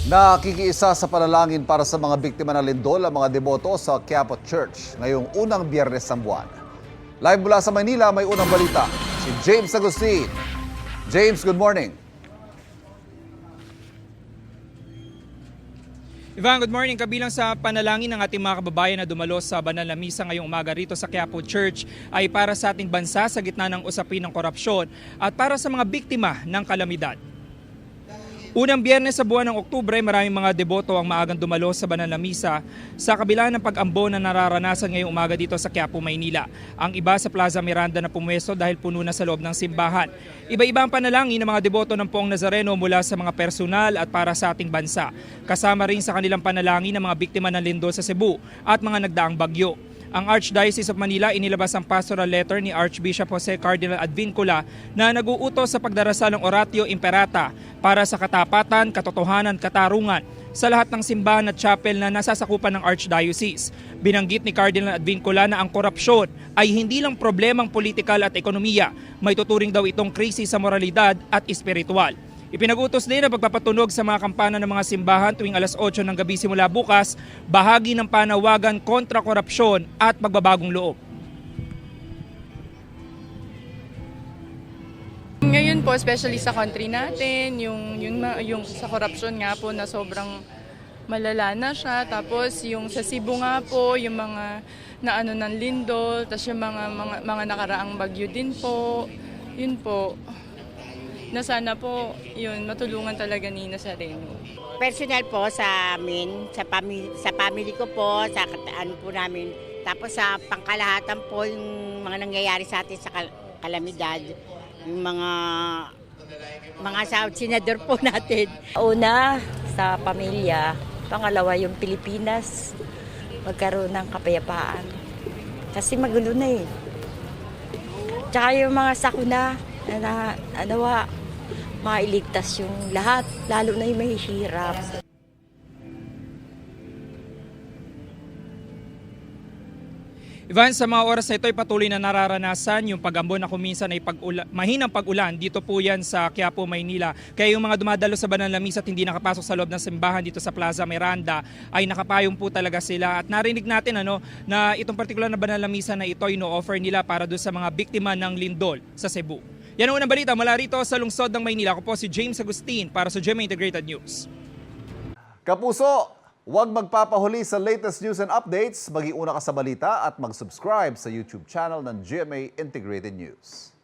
Nakikiisa sa panalangin para sa mga biktima ng lindol ang mga deboto sa Quiapo Church ngayong unang Biyernes ng buwan. Live mula sa Manila, may unang balita. Si James Agustin. James, good morning. Ivan, good morning. Kabilang sa panalangin ng ating mga kababayan na dumalo sa banal na misa ngayong umaga rito sa Quiapo Church ay para sa ating bansa sa gitna ng usapin ng korupsyon at para sa mga biktima ng kalamidad. Unang Biyernes sa buwan ng Oktubre, maraming mga deboto ang maagang dumalo sa banal na misa sa kabila ng pag-ambo na nararanasan ngayong umaga dito sa Quiapo, Maynila. Ang iba sa Plaza Miranda na pumwesto dahil puno na sa loob ng simbahan. Iba-iba ang panalangin ng mga deboto ng Poong Nazareno mula sa mga personal at para sa ating bansa. Kasama rin sa kanilang panalangin ng mga biktima ng lindol sa Cebu at mga nagdaang bagyo. Ang Archdiocese of Manila inilabas ang pastoral letter ni Archbishop Jose Cardinal Advincula na nag-uutos sa pagdarasal ng Oratio Imperata para sa katapatan, katotohanan, katarungan sa lahat ng simbahan at chapel na nasasakupan ng Archdiocese. Binanggit ni Cardinal Advincula na ang korupsyon ay hindi lang problemang politikal at ekonomiya, may tuturing daw itong krisis sa moralidad at espiritual. Ipinag-utos din ang pagpapatunog sa mga kampana ng mga simbahan tuwing alas 8 ng gabi simula bukas, bahagi ng panawagan kontra korupsyon at pagbabagong loob. Ngayon po, especially sa country natin, yung sa korupsyon nga po na sobrang malala na siya. Tapos yung sa Cebu nga po, yung mga naano ng lindol, tapos yung mga nakaraang bagyo din po. Yun po. Na sana po, yun, matulungan talaga ni Nazareno. Personal po sa amin, sa family ko po, sa ano po namin. Tapos sa pangkalahatan po yung mga nangyayari sa atin sa kalamidad, yung mga senador po natin. Una, sa pamilya. Pangalawa, yung Pilipinas, magkaroon ng kapayapaan. Kasi magulo na eh. Tsaka yung mga sakuna na anawa, mailigtas yung lahat, lalo na yung mahihirap. Ivan, sa mga oras na ito ay patuloy na nararanasan yung pag-ambo na kuminsan ay mahinang pag-ulan. Dito po yan sa Quiapo, Maynila. Kaya yung mga dumadalo sa banal na misa at hindi nakapasok sa loob ng simbahan dito sa Plaza Miranda ay nakapayong po talaga sila. At narinig natin na itong partikular na banal na misa na ito ay no-offer nila para doon sa mga biktima ng lindol sa Cebu. Yan ang unang balita mula rito sa lungsod ng Maynila. Ako po si James Agustin para sa GMA Integrated News. Kapuso, huwag magpapahuli sa latest news and updates. Mag-iuna ka sa balita at mag-subscribe sa YouTube channel ng GMA Integrated News.